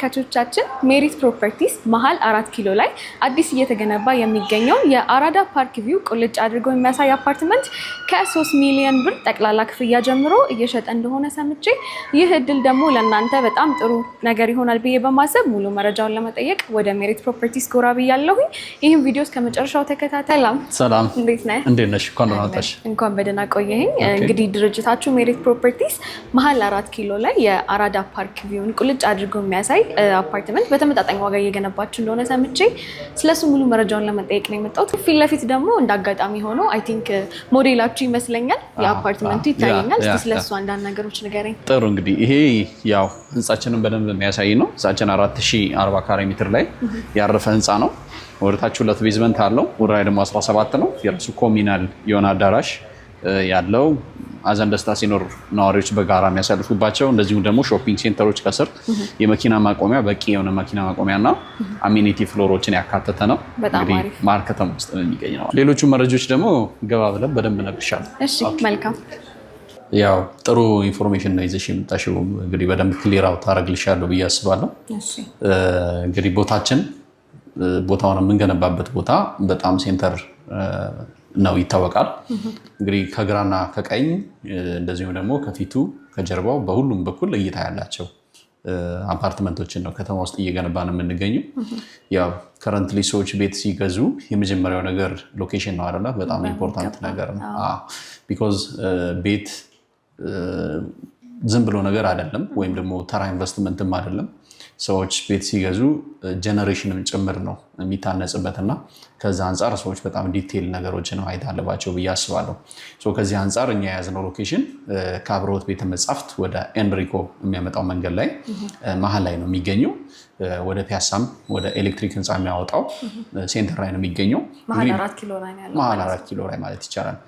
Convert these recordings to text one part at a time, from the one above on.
ካቾቻችን ሜሪት ፕሮፐርቲስ መሃል 4 ኪሎ ላይ አዲስ እየተገነባ የሚገኘው የአራዳ ፓርክ ቪው ቁልጭ አድርጎ የሚያሳይ አፓርትመንት ከ3 ሚሊዮን ብር ጠቅላላ ክፍያ ጀምሮ እየሸጠ እንደሆነ ሰምቼ ይህ እድል ደግሞ ለእናንተ በጣም ጥሩ ነገር ይሆናል ብዬ በማሰብ ሙሉ መረጃውን ለመጠየቅ ወደ ሜሪት ፕሮፐርቲስ ጎራ ብያለሁኝ። ይህም ቪዲዮ እስከ መጨረሻው ተከታተሉ። ሰላም፣ እንዴት ነህ? እንዴት ነሽ? እንኳን በደህና ቆየኸኝ። እንግዲህ ድርጅታችሁ ሜሪት ፕሮፐርቲስ መሃል 4 ኪሎ ላይ የአራዳ ፓርክ ቪውን ቁልጭ አድርጎ የሚያሳይ አፓርትመንት በተመጣጣኝ ዋጋ እየገነባችሁ እንደሆነ ሰምቼ ስለሱ ሙሉ መረጃውን ለመጠየቅ ነው የመጣሁት። ፊት ለፊት ደግሞ እንዳጋጣሚ ሆኖ አይ ቲንክ ሞዴላችሁ ይመስለኛል የአፓርትመንቱ ይታየኛል። እስቲ ስለሱ አንዳንድ ነገሮች ንገረኝ። ጥሩ፣ እንግዲህ ይሄ ያው ህንጻችንን በደንብ የሚያሳይ ነው። ህንጻችን 4040 ካሬ ሜትር ላይ ያረፈ ህንጻ ነው። ወደታች 2 ቤዝመንት አለው። ወደ ላይ ደግሞ 17 ነው። የራሱ ኮሚናል የሆነ አዳራሽ ያለው አዘን ደስታ ሲኖር ነዋሪዎች በጋራ የሚያሳልፉባቸው፣ እንደዚሁም ደግሞ ሾፒንግ ሴንተሮች ከስር የመኪና ማቆሚያ በቂ የሆነ መኪና ማቆሚያና አሚኒቲ ፍሎሮችን ያካተተ ነው። እንግዲህ መሀል ከተማ ውስጥ የሚገኝ ነው። ሌሎቹ መረጃዎች ደግሞ ገባ ብለን በደንብ እነግርሻለሁ። እሺ፣ መልካም። ያው ጥሩ ኢንፎርሜሽን ነው ይዘሽ የምታሽው። እንግዲህ በደንብ ክሊር አውት ታደርግልሻለሁ ብዬ አስባለሁ። እንግዲህ ቦታውን የምንገነባበት ቦታ በጣም ሴንተር ነው ይታወቃል። እንግዲህ ከግራና ከቀኝ እንደዚሁም ደግሞ ከፊቱ ከጀርባው በሁሉም በኩል እይታ ያላቸው አፓርትመንቶችን ነው ከተማ ውስጥ እየገነባን የምንገኘው። ያው ከረንትሊ ሰዎች ቤት ሲገዙ የመጀመሪያው ነገር ሎኬሽን ነው አይደለ? በጣም ኢምፖርታንት ነገር ነው። ቢኮዝ ቤት ዝም ብሎ ነገር አይደለም፣ ወይም ደግሞ ተራ ኢንቨስትመንትም አይደለም። ሰዎች ቤት ሲገዙ ጀነሬሽንም ጭምር ነው የሚታነጽበት እና ከዛ አንጻር ሰዎች በጣም ዲቴይል ነገሮችን ማየት አለባቸው ብዬ አስባለሁ። ከዚህ አንጻር እኛ የያዝነው ሎኬሽን ከአብርሆት ቤተ መጻሕፍት ወደ ኤንሪኮ የሚያመጣው መንገድ ላይ መሀል ላይ ነው የሚገኘው። ወደ ፒያሳም ወደ ኤሌክትሪክ ህንፃ የሚያወጣው ሴንተር ላይ ነው የሚገኘው። መሀል 4 ኪሎ ላይ ማለት ይቻላል።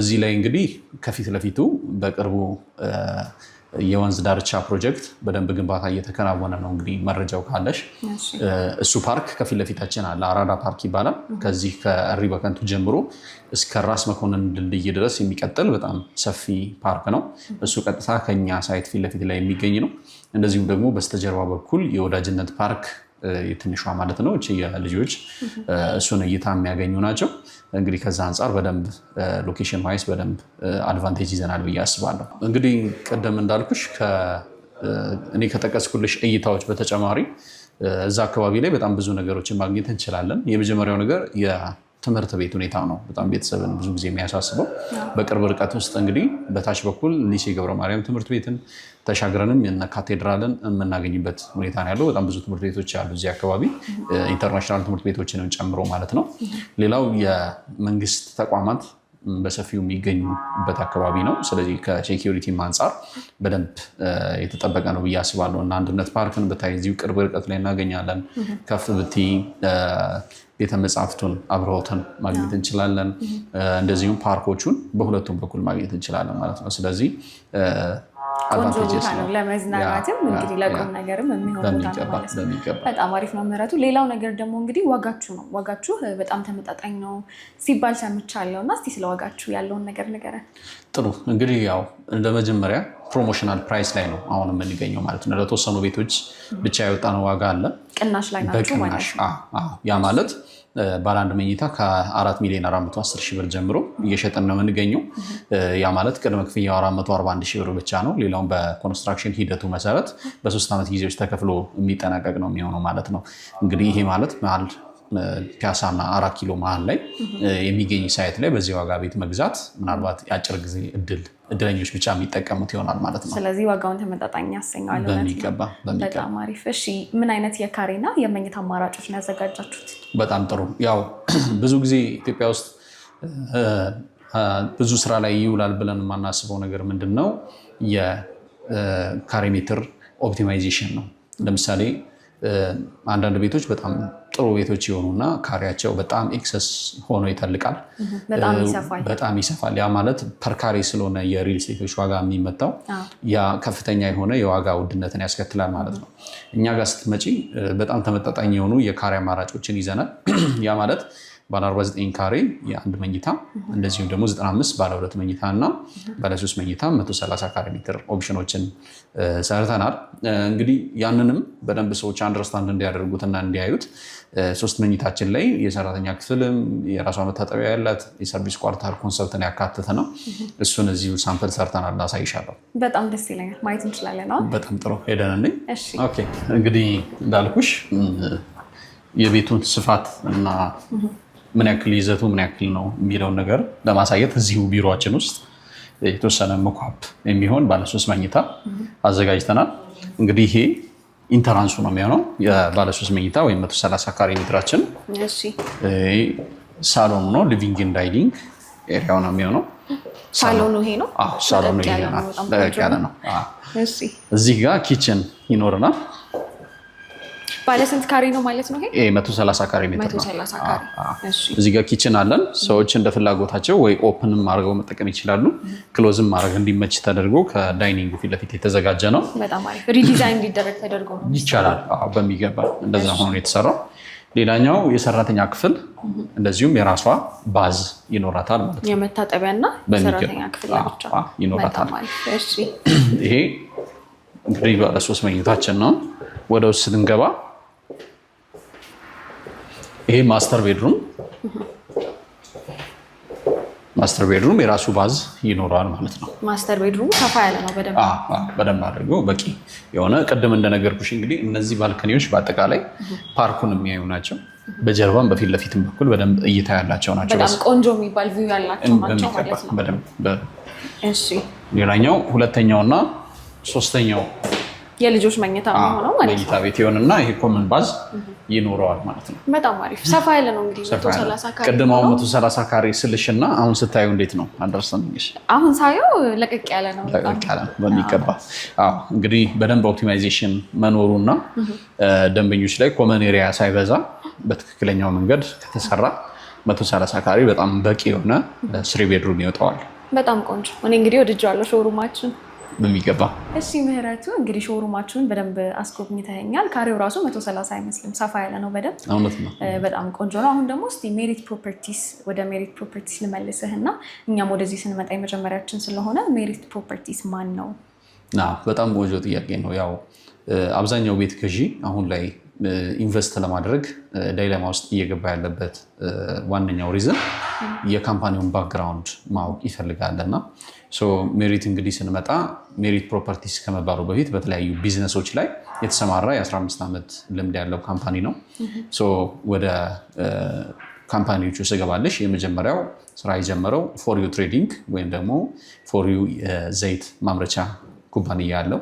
እዚህ ላይ እንግዲህ ከፊት ለፊቱ በቅርቡ የወንዝ ዳርቻ ፕሮጀክት በደንብ ግንባታ እየተከናወነ ነው። እንግዲህ መረጃው ካለሽ እሱ ፓርክ ከፊት ለፊታችን አለ። አራዳ ፓርክ ይባላል። ከዚህ ከእሪ በከንቱ ጀምሮ እስከ ራስ መኮንን ድልድይ ድረስ የሚቀጥል በጣም ሰፊ ፓርክ ነው። እሱ ቀጥታ ከኛ ሳይት ፊት ለፊት ላይ የሚገኝ ነው። እንደዚሁም ደግሞ በስተጀርባ በኩል የወዳጅነት ፓርክ የትንሿ ማለት ነው የልጆች እሱን እይታ የሚያገኙ ናቸው። እንግዲህ ከዛ አንጻር በደንብ ሎኬሽን ዋይስ በደንብ አድቫንቴጅ ይዘናል ብዬ አስባለሁ። እንግዲህ ቀደም እንዳልኩሽ እኔ ከጠቀስኩልሽ እይታዎች በተጨማሪ እዛ አካባቢ ላይ በጣም ብዙ ነገሮችን ማግኘት እንችላለን። የመጀመሪያው ነገር የትምህርት ቤት ሁኔታ ነው። በጣም ቤተሰብን ብዙ ጊዜ የሚያሳስበው። በቅርብ ርቀት ውስጥ እንግዲህ በታች በኩል ሊሴ ገብረ ማርያም ትምህርት ቤትን ተሻግረንም የነ ካቴድራልን የምናገኝበት ሁኔታ ነው ያለው። በጣም ብዙ ትምህርት ቤቶች አሉ እዚህ አካባቢ፣ ኢንተርናሽናል ትምህርት ቤቶችንም ጨምሮ ማለት ነው። ሌላው የመንግስት ተቋማት በሰፊው የሚገኙበት አካባቢ ነው። ስለዚህ ከሴኪሪቲ አንጻር በደንብ የተጠበቀ ነው ብዬ አስባለሁ። እና አንድነት ፓርክን ብታይ እዚሁ ቅርብ ርቀት ላይ እናገኛለን። ከፍ ብቲ ቤተ መጻሕፍቱን አብርሆትን ማግኘት እንችላለን። እንደዚሁም ፓርኮቹን በሁለቱም በኩል ማግኘት እንችላለን ማለት ነው። ስለዚህ አድቫንቴጅስ ነው ለመዝናናትም እንግዲህ ለቁም ነገርም የሚሆን ቦታ ማለት ነው። በጣም አሪፍ ነው ምህረቱ። ሌላው ነገር ደግሞ እንግዲህ ዋጋችሁ ነው። ዋጋችሁ በጣም ተመጣጣኝ ነው ሲባል ሰምቻለሁ እና እስቲ ስለ ዋጋችሁ ያለውን ነገር ንገረን። ጥሩ፣ እንግዲህ ያው እንደ መጀመሪያ ፕሮሞሽናል ፕራይስ ላይ ነው አሁን የምንገኘው ማለት ነው። ለተወሰኑ ቤቶች ብቻ የወጣነው ዋጋ አለ። ቅናሽ ላይ ናችሁ ማለት ነው። ያ ማለት ባለ አንድ መኝታ ከ4,410,000 ብር ጀምሮ እየሸጠን ነው የምንገኘው። ያ ማለት ቅድመ ክፍያው 441,000 ብር ብቻ ነው። ሌላውን በኮንስትራክሽን ሂደቱ መሰረት በ3 ዓመት ጊዜዎች ተከፍሎ የሚጠናቀቅ ነው የሚሆነው ማለት ነው። እንግዲህ ይሄ ማለት መሀል ፒያሳና 4 ኪሎ መሀል ላይ የሚገኝ ሳይት ላይ በዚህ ዋጋ ቤት መግዛት ምናልባት የአጭር ጊዜ እድለኞች ብቻ የሚጠቀሙት ይሆናል ማለት ነው። ስለዚህ ዋጋውን ተመጣጣኝ ያሰኘዋል። በሚገባ። በጣም አሪፍ። እሺ፣ ምን አይነት የካሬና የመኝታ አማራጮች ነው ያዘጋጃችሁት? በጣም ጥሩ። ያው ብዙ ጊዜ ኢትዮጵያ ውስጥ ብዙ ስራ ላይ ይውላል ብለን የማናስበው ነገር ምንድን ነው? የካሬ ሜትር ኦፕቲማይዜሽን ነው። ለምሳሌ አንዳንድ ቤቶች በጣም ጥሩ ቤቶች የሆኑና ካሬያቸው በጣም ኤክሰስ ሆኖ ይተልቃል፣ በጣም ይሰፋል። ያ ማለት ፐርካሬ ስለሆነ የሪል ስቴቶች ዋጋ የሚመጣው ያ ከፍተኛ የሆነ የዋጋ ውድነትን ያስከትላል ማለት ነው። እኛ ጋር ስትመጪ በጣም ተመጣጣኝ የሆኑ የካሬ አማራጮችን ይዘናል። ያ ማለት ባለ 49 ካሬ የአንድ መኝታ እንደዚሁም ደግሞ 95 ባለ 2 መኝታ እና ባለ 3 መኝታ 130 ካሬ ሜትር ኦፕሽኖችን ሰርተናል። እንግዲህ ያንንም በደንብ ሰዎች አንደርስታንድ እንዲያደርጉትና እንዲያዩት 3 መኝታችን ላይ የሰራተኛ ክፍልም የራሷ መታጠቢያ ያላት የሰርቪስ ኳርታር ኮንሰፕትን ያካተተ ነው። እሱን እዚሁ ሳምፕል ሰርተናል፣ ላሳይሻለሁ። በጣም ደስ ይለኛል፣ ማየት እንችላለን። በጣም ጥሩ ሄደን ኦኬ። እንግዲህ እንዳልኩሽ የቤቱን ስፋት እና ምን ያክል ይዘቱ ምን ያክል ነው የሚለውን ነገር ለማሳየት እዚሁ ቢሮችን ውስጥ የተወሰነ መኳፕ የሚሆን ባለ 3 መኝታ አዘጋጅተናል። እንግዲህ ይሄ ኢንተራንሱ ነው የሚሆነው የባለ 3 መኝታ ወይም 130 ካሬ ሜትራችን። ሳሎኑ ነው፣ ሊቪንግ ኤንድ ዳይኒንግ ኤሪያው ነው የሚሆነው። ሳሎኑ ይሄ ነው። ሳሎኑ ይሄ ነው፣ ለቅ ያለ ነው። እዚህ ጋር ኪችን ይኖርናል። ባለ ስንት ካሬ ነው ማለት ነው? ይሄ 130 ካሬ ሜትር ነው። እዚህ ጋር ኪችን አለን። ሰዎች እንደ ፍላጎታቸው ወይ ኦፕንም አድርገው መጠቀም ይችላሉ፣ ክሎዝም ማድረግ እንዲመች ተደርጎ ከዳይኒንግ ፊት ለፊት የተዘጋጀ ነው። በጣም አሪፍ ሪዲዛይን እንዲደረግ ተደርጎ ነው ይቻላል። በሚገባ እንደዛ ሆኖ የተሰራው። ሌላኛው የሰራተኛ ክፍል እንደዚሁም የራሷ ባዝ ይኖራታል ማለት ነው። የመታጠቢያና የሰራተኛ ክፍል ብቻ ይኖራታል። ይሄ እንግዲህ ባለ 3 መኝታችን ነው። ወደ ውስጥ ስንገባ ይሄ ማስተር ቤድሩም የራሱ ባዝ ይኖረዋል ማለት ነው። ማስተር ቤድሩም ሰፋ ያለ ነው። በደንብ አድርገው በቂ የሆነ ቅድም እንደነገርኩሽ እንግዲህ እነዚህ ባልከኒዎች በአጠቃላይ ፓርኩን የሚያዩ ናቸው። በጀርባም በፊት ለፊትም በኩል በደንብ እይታ ያላቸው ናቸው። በጣም ቆንጆ የሚባል ቪው ያላቸው ናቸው ማለት ነው። ሌላኛው ሁለተኛውና ሶስተኛው የልጆች መኝታ የሚሆነው ማለት ነው። መኝታ ቤት ይሆንና ይሄ ኮመን ባዝ ይኖረዋል ማለት ነው። በጣም አሪፍ ሰፋ ያለ ነው። እንግዲህ 130 ካሬ ቅድም 130 ካሬ ስልሽና አሁን ስታዩ እንዴት ነው አንደርስታንዲንግሽ? አሁን ሳየው ለቀቅ ያለ ነው። በሚገባ እንግዲህ በደንብ ኦፕቲማይዜሽን መኖሩና ደንበኞች ላይ ኮመን ኤሪያ ሳይበዛ በትክክለኛው መንገድ ከተሰራ 130 ካሬ በጣም በቂ የሆነ 3 ቤድሩም ይወጣዋል። በጣም ቆንጆ። እኔ እንግዲህ ወድጄዋለሁ ሾሩማችን በሚገባ። እሺ ምህረቱ፣ እንግዲህ ሾሩማችሁን በደንብ አስጎብኝተኸኛል። ካሬው ራሱ 130 አይመስልም፣ ሰፋ ያለ ነው በደንብ። እውነት ነው፣ በጣም ቆንጆ ነው። አሁን ደግሞ እስኪ ሜሪት ፕሮፐርቲስ ልመልስህ እና እኛም ወደዚህ ስንመጣ የመጀመሪያችን ስለሆነ ሜሪት ፕሮፐርቲስ ማን ነው? በጣም ቆንጆ ጥያቄ ነው። ያው አብዛኛው ቤት ገዢ አሁን ላይ ኢንቨስት ለማድረግ ዳይለማ ውስጥ እየገባ ያለበት ዋነኛው ሪዝን የካምፓኒውን ባክግራውንድ ማወቅ ይፈልጋልና ሜሪት እንግዲህ ስንመጣ ሜሪት ፕሮፐርቲስ ከመባሉ በፊት በተለያዩ ቢዝነሶች ላይ የተሰማራ የ15 ዓመት ልምድ ያለው ካምፓኒ ነው። ወደ ካምፓኒዎቹ ስገባለሽ የመጀመሪያው ስራ የጀመረው ፎር ዩ ትሬዲንግ ወይም ደግሞ ፎር ዩ ዘይት ማምረቻ ኩባንያ ያለው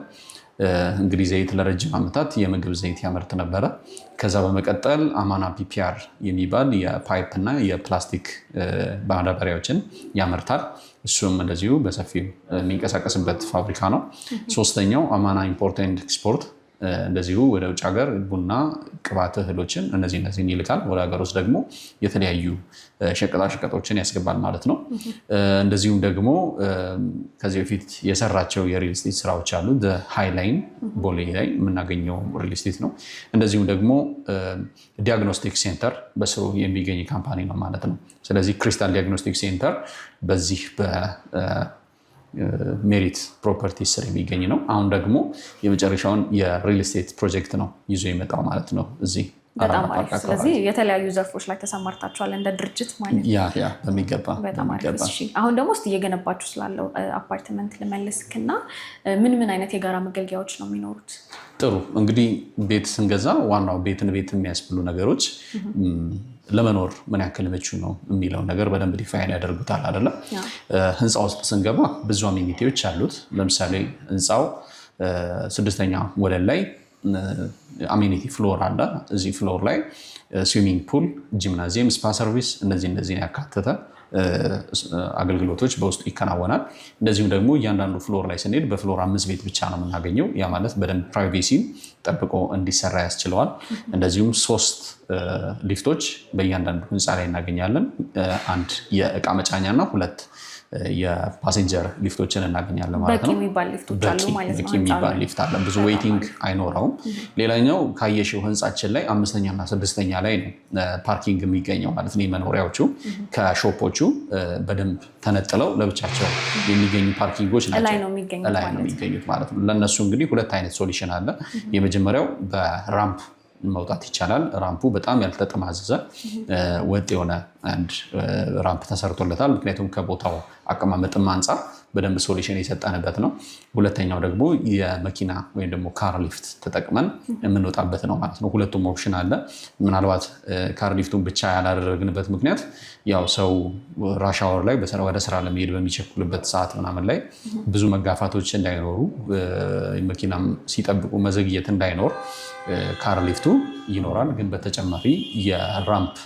እንግዲህ ዘይት ለረጅም ዓመታት የምግብ ዘይት ያመርት ነበረ። ከዛ በመቀጠል አማና ፒፒአር የሚባል የፓይፕ እና የፕላስቲክ ማዳበሪያዎችን ያመርታል። እሱም እንደዚሁ በሰፊው የሚንቀሳቀስበት ፋብሪካ ነው። ሶስተኛው አማና ኢምፖርት ኤንድ ኤክስፖርት እንደዚሁ ወደ ውጭ ሀገር ቡና፣ ቅባት እህሎችን እነዚህን ይልካል። ወደ ሀገር ውስጥ ደግሞ የተለያዩ ሸቀጣሸቀጦችን ያስገባል ማለት ነው። እንደዚሁም ደግሞ ከዚህ በፊት የሰራቸው የሪል ስቴት ስራዎች አሉ። ሃይ ላይን ቦሌ ላይ የምናገኘው ሪል ስቴት ነው። እንደዚሁም ደግሞ ዲያግኖስቲክ ሴንተር በስሩ የሚገኝ ካምፓኒ ነው ማለት ነው። ስለዚህ ክሪስታል ዲያግኖስቲክ ሴንተር በዚህ ሜሪት ፕሮፐርቲስ ስር የሚገኝ ነው። አሁን ደግሞ የመጨረሻውን የሪል ስቴት ፕሮጀክት ነው ይዞ የመጣው ማለት ነው እዚህ። በጣም አሪፍ። ስለዚህ የተለያዩ ዘርፎች ላይ ተሰማርታችኋል እንደ ድርጅት ማለት ነው። ያ በሚገባ። በጣም አሪፍ። አሁን ደግሞ እስኪ እየገነባችሁ ስላለው አፓርትመንት ልመልስክና ምን አይነት የጋራ መገልገያዎች ነው የሚኖሩት? ጥሩ። እንግዲህ ቤት ስንገዛ ዋናው ቤትን ቤት የሚያስብሉ ነገሮች ለመኖር ምን ያክል ምቹ ነው የሚለው ነገር በደንብ ዲፋይን ያደርጉታል አይደለም። ህንፃ ውስጥ ስንገባ ብዙ አሜኒቲዎች አሉት። ለምሳሌ ህንፃው 6ኛ ወለል ላይ አሜኒቲ ፍሎር አለ። እዚህ ፍሎር ላይ ስዊሚንግ ፑል፣ ጂምናዚየም፣ ስፓ ሰርቪስ እነዚህን ያካተተ አገልግሎቶች በውስጡ ይከናወናል። እንደዚሁም ደግሞ እያንዳንዱ ፍሎር ላይ ስንሄድ በፍሎር 5 ቤት ብቻ ነው የምናገኘው። ያ ማለት በደንብ ፕራይቬሲን ጠብቆ እንዲሰራ ያስችለዋል። እንደዚሁም 3 ሊፍቶች በእያንዳንዱ ህንፃ ላይ እናገኛለን። 1 የእቃ መጫኛ እና 2 የፓሴንጀር ሊፍቶችን እናገኛለን ማለት ነው። በቂ የሚባል ሊፍቶች አሉ ማለት ነው። በቂ የሚባል ሊፍት አለ። ብዙ ዌይቲንግ አይኖረውም። ሌላኛው ካየሽው ህንጻችን ላይ 5ኛ እና 6ኛ ላይ ነው ፓርኪንግ የሚገኘው ማለት ነው። መኖሪያዎቹ ከሾፖቹ በደንብ ተነጥለው ለብቻቸው የሚገኙ ፓርኪንጎች ናቸው። ላይ ነው የሚገኙት ማለት ነው። ለእነሱ እንግዲህ ሁለት አይነት ሶሉሽን አለ። የመጀመሪያው በራምፕ መውጣት ይቻላል። ራምፑ በጣም ያልተጠማዘዘ ወጥ የሆነ አንድ ራምፕ ተሰርቶለታል። ምክንያቱም ከቦታው አቀማመጥም አንጻር በደንብ ሶሉሽን የሰጠንበት ነው። ሁለተኛው ደግሞ የመኪና ወይም ደግሞ ካር ሊፍት ተጠቅመን የምንወጣበት ነው ማለት ነው። ሁለቱም ኦፕሽን አለ። ምናልባት ካር ሊፍቱን ብቻ ያላደረግንበት ምክንያት ያው ሰው ራሽ አወር ላይ ወደ ስራ ለመሄድ በሚቸኩልበት ሰዓት ምናምን ላይ ብዙ መጋፋቶች እንዳይኖሩ፣ መኪናም ሲጠብቁ መዘግየት እንዳይኖር ካር ሊፍቱ ይኖራል። ግን በተጨማሪ የራምፕ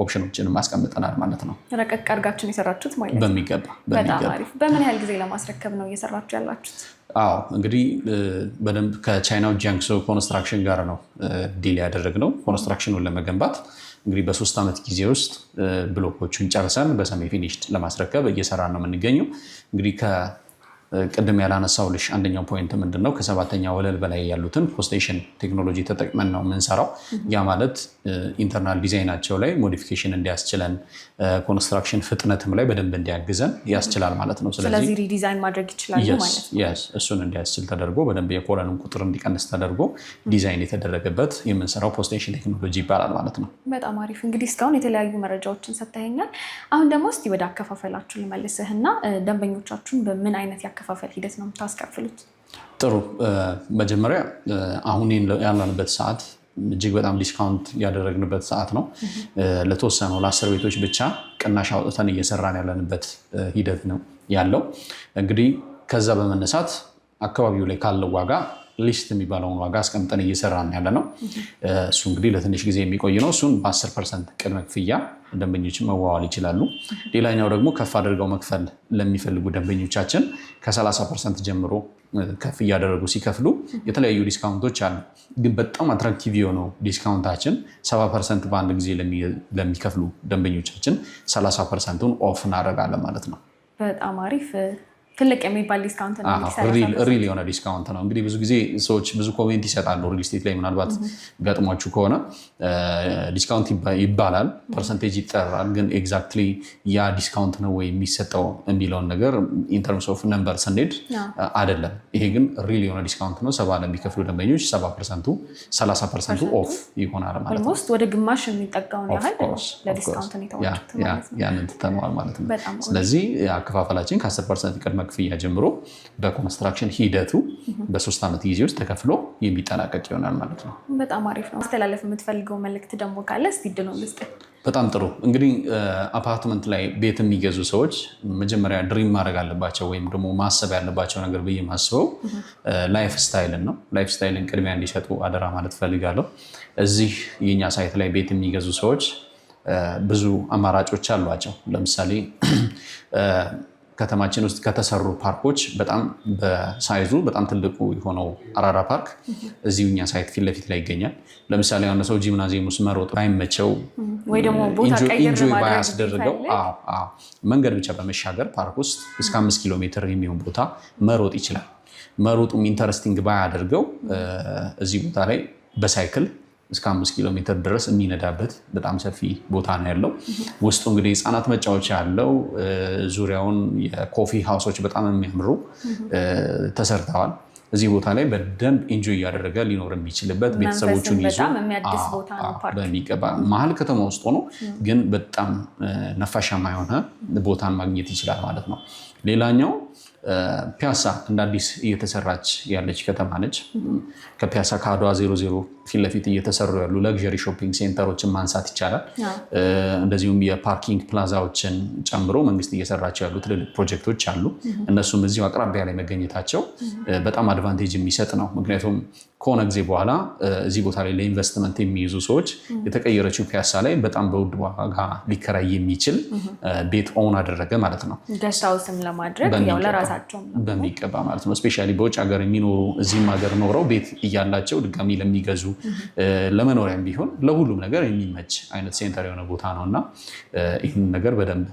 ኦፕሽኖችን ማስቀምጠናል ማለት ነው። ረቀቅ አድርጋችሁን የሰራችሁት ማለት ነው። በሚገባ። በጣም አሪፍ። በምን ያህል ጊዜ ለማስረከብ ነው እየሰራችሁ ያላችሁት? አዎ እንግዲህ በደንብ ከቻይናው ጂያንግሶ ኮንስትራክሽን ጋር ነው ዲል ያደረግነው። ኮንስትራክሽኑን ለመገንባት እንግዲህ በ3 ዓመት ጊዜ ውስጥ ብሎኮቹን ጨርሰን በሰሜ ፊኒሽድ ለማስረከብ እየሰራ ነው የምንገኘው። እንግዲህ ቅድም ያላነሳውልሽ አንደኛው ፖይንት ምንድነው? ከ7ኛ ወለል በላይ ያሉትን ፖስቴሽን ቴክኖሎጂ ተጠቅመን ነው የምንሰራው። ያ ማለት ኢንተርናል ዲዛይናቸው ላይ ሞዲፊኬሽን እንዲያስችለን፣ ኮንስትራክሽን ፍጥነትም ላይ በደንብ እንዲያግዘን ያስችላል ማለት ነው። ስለዚህ ሪዲዛይን ማድረግ ይችላሉ ማለት ነው። እሱን እንዲያስችል ተደርጎ በደንብ የኮለንን ቁጥር እንዲቀንስ ተደርጎ ዲዛይን የተደረገበት የምንሰራው ፖስቴሽን ቴክኖሎጂ ይባላል ማለት ነው። በጣም አሪፍ። እንግዲህ እስካሁን የተለያዩ መረጃዎችን ሰጥተኸኛል። አሁን ደግሞ እስቲ ወደ አከፋፈላችሁ ልመልስህና ደንበኞቻችሁን በምን አይነት ያከፋፈል ሂደት ነው የምታስከፍሉት? ጥሩ። መጀመሪያ አሁን ያለንበት ሰዓት እጅግ በጣም ዲስካውንት ያደረግንበት ሰዓት ነው። ለተወሰነው ለ10 ቤቶች ብቻ ቅናሽ አውጥተን እየሰራን ያለንበት ሂደት ነው ያለው። እንግዲህ ከዛ በመነሳት አካባቢው ላይ ካለው ዋጋ ሊስት የሚባለውን ዋጋ አስቀምጠን እየሰራን ያለ ነው። እሱ እንግዲህ ለትንሽ ጊዜ የሚቆይ ነው። እሱን በ10% ቅድመ ክፍያ ደንበኞች መዋዋል ይችላሉ። ሌላኛው ደግሞ ከፍ አድርገው መክፈል ለሚፈልጉ ደንበኞቻችን ከ30% ጀምሮ ከፍ እያደረጉ ሲከፍሉ የተለያዩ ዲስካውንቶች አሉ። ግን በጣም አትራክቲቭ የሆነው ዲስካውንታችን 70% በአንድ ጊዜ ለሚከፍሉ ደንበኞቻችን 30%ን ኦፍ እናደርጋለን ማለት ነው። በጣም አሪፍ። ትልቅ የሚባል ዲስካውንት ነው። ሪል የሆነ ዲስካውንት ነው። እንግዲህ ብዙ ጊዜ ሰዎች ብዙ ኮሜንት ይሰጣሉ። ሪል ስቴት ላይ ምናልባት ገጥሟችሁ ከሆነ ዲስካውንት ይባላል፣ ፐርሰንቴጅ ይጠራል። ግን ኤግዛክትሊ ያ ዲስካውንት ነው ወይ የሚሰጠው የሚለውን ነገር ኢንተርምስ ኦፍ ነምበር ስንሄድ አይደለም። ይሄ ግን ሪል የሆነ ዲስካውንት ነው። 70 ለሚከፍሉ ደንበኞች 70% ኦፍ ይሆናል ማለት ነው። ወደ ግማሽ የሚጠጋውን ያህል ለዲስካውንት ነው የተዋጡት። ያንን ትተነዋል ማለት ነው። ስለዚህ አከፋፈላችን ከ10% ቅድመ ክፍያ ጀምሮ በኮንስትራክሽን ሂደቱ በ3 ዓመት ጊዜ ውስጥ ተከፍሎ የሚጠናቀቅ ይሆናል ማለት ነው። በጣም አሪፍ ነው። ማስተላለፍ የምትፈልገው መልእክት ደግሞ ካለ እስቲ እድሉን ልስጥ። በጣም ጥሩ። እንግዲህ አፓርትመንት ላይ ቤት የሚገዙ ሰዎች መጀመሪያ ድሪም ማድረግ አለባቸው ወይም ደግሞ ማሰብ ያለባቸው ነገር ብዬ ማስበው ላይፍ ስታይልን ነው። ላይፍ ስታይልን ቅድሚያ እንዲሰጡ አደራ ማለት ፈልጋለሁ። እዚህ የኛ ሳይት ላይ ቤት የሚገዙ ሰዎች ብዙ አማራጮች አሏቸው። ለምሳሌ ከተማችን ውስጥ ከተሰሩ ፓርኮች በጣም በሳይዙ በጣም ትልቁ የሆነው አራዳ ፓርክ እዚሁ እኛ ሳይት ፊት ለፊት ላይ ይገኛል። ለምሳሌ አንድ ሰው ጂምናዚየም ውስጥ መሮጥ ባይመቸው ወይ ደግሞ ቦታ ቀይር ባያስደርገው መንገድ ብቻ በመሻገር ፓርክ ውስጥ እስከ 5 ኪሎ ሜትር የሚሆን ቦታ መሮጥ ይችላል። መሮጡም ኢንተረስቲንግ ባያደርገው እዚህ ቦታ ላይ በሳይክል እስከ 5 ኪሎ ሜትር ድረስ የሚነዳበት በጣም ሰፊ ቦታ ነው ያለው። ውስጡ እንግዲህ ህፃናት መጫወቻ ያለው፣ ዙሪያውን የኮፊ ሃውሶች በጣም የሚያምሩ ተሰርተዋል። እዚህ ቦታ ላይ በደንብ ኢንጆይ እያደረገ ሊኖር የሚችልበት ቤተሰቦቹን ይዞ በሚገባ መሀል ከተማ ውስጥ ሆኖ ግን በጣም ነፋሻማ የሆነ ቦታን ማግኘት ይችላል ማለት ነው። ሌላኛው ፒያሳ እንደ አዲስ እየተሰራች ያለች ከተማ ነች። ከፒያሳ ከአድዋ 00 ፊት ለፊት እየተሰሩ ያሉ ለግዠሪ ሾፒንግ ሴንተሮችን ማንሳት ይቻላል። እንደዚሁም የፓርኪንግ ፕላዛዎችን ጨምሮ መንግስት እየሰራቸው ያሉ ትልልቅ ፕሮጀክቶች አሉ። እነሱም እዚሁ አቅራቢያ ላይ መገኘታቸው በጣም አድቫንቴጅ የሚሰጥ ነው። ምክንያቱም ከሆነ ጊዜ በኋላ እዚህ ቦታ ላይ ለኢንቨስትመንት የሚይዙ ሰዎች የተቀየረችው ፒያሳ ላይ በጣም በውድ ዋጋ ሊከራይ የሚችል ቤት ኦውን አደረገ ማለት ነው። ገስታውስም ለማድረግ ያው ለራሳቸው በሚገባ ማለት ነው። ስፔሻሊ በውጭ ሀገር የሚኖሩ እዚህም ሀገር ኖረው ቤት እያላቸው ድጋሚ ለሚገዙ ለመኖሪያም ቢሆን ለሁሉም ነገር የሚመች አይነት ሴንተር የሆነ ቦታ ነውና ይህን ነገር በደንብ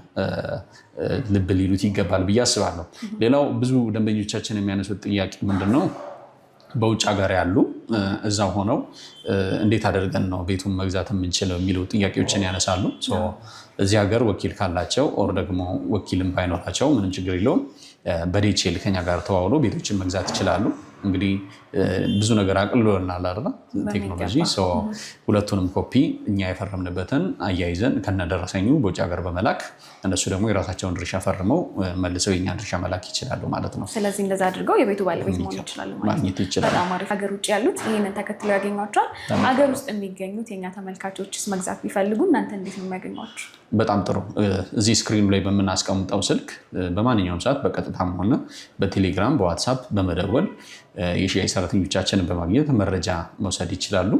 ልብ ሊሉት ይገባል ብዬ አስባለሁ። ሌላው ብዙ ደንበኞቻችን የሚያነሱት ጥያቄ ምንድነው በውጭ ሀገር ያሉ እዛው ሆነው እንዴት አድርገን ነው ቤቱን መግዛት የምንችለው የሚሉ ጥያቄዎችን ያነሳሉ። እዚህ ሀገር ወኪል ካላቸው ኦር ደግሞ ወኪልም ባይኖራቸው ምንም ችግር የለውም። በዲኤችኤል ከኛ ጋር ተዋውሎ ቤቶችን መግዛት ይችላሉ። እንግዲህ ብዙ ነገር አቅልሎልናል አይደል ቴክኖሎጂ። ሁለቱንም ኮፒ እኛ የፈረምንበትን አያይዘን ከነደረሰኙ በውጭ ሀገር በመላክ እነሱ ደግሞ የራሳቸውን ድርሻ ፈርመው መልሰው የኛ ድርሻ መላክ ይችላሉ ማለት ነው። ስለዚህ እንደዛ አድርገው የቤቱ ባለቤት መሆን ይችላሉ ማግኘት ይችላሉ። በጣም አሪፍ። ሀገር ውጭ ያሉት ይህንን ተከትለው ያገኟቸዋል። ሀገር ውስጥ የሚገኙት የኛ ተመልካቾችስ መግዛት ቢፈልጉ እናንተ እንዴት ነው የሚያገኟቸው? በጣም ጥሩ። እዚህ ስክሪኑ ላይ በምናስቀምጠው ስልክ በማንኛውም ሰዓት በቀጥታም ሆነ በቴሌግራም በዋትሳፕ በመደወል የሽያጭ ሰራተኞቻችንን በማግኘት መረጃ መውሰድ ይችላሉ።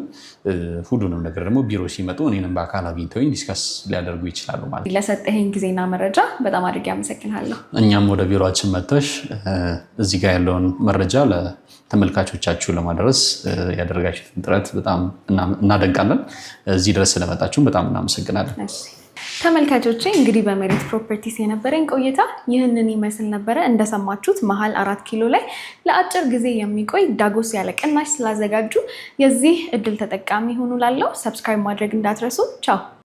ሁሉንም ነገር ደግሞ ቢሮ ሲመጡ እኔንም በአካል አግኝተውኝ ዲስከስ ሊያደርጉ ይችላሉ ማለት ነው። ለሰጠኸኝ ጊዜና መረጃ በጣም አድርጌ አመሰግናለሁ። እኛም ወደ ቢሮችን መጥተሽ እዚህ ጋር ያለውን መረጃ ለተመልካቾቻችሁ ለማድረስ ያደረጋችሁትን ጥረት በጣም እናደንቃለን። እዚህ ድረስ ስለመጣችሁም በጣም እናመሰግናለን። ተመልካቾቼ እንግዲህ በሜሪት ፕሮፐርቲስ የነበረኝ ቆይታ ይህንን ይመስል ነበረ። እንደሰማችሁት መሀል 4 ኪሎ ላይ ለአጭር ጊዜ የሚቆይ ዳጎስ ያለ ቅናሽ ስላዘጋጁ የዚህ እድል ተጠቃሚ ሆኑ። ላለው ሰብስክራይብ ማድረግ እንዳትረሱ። ቻው።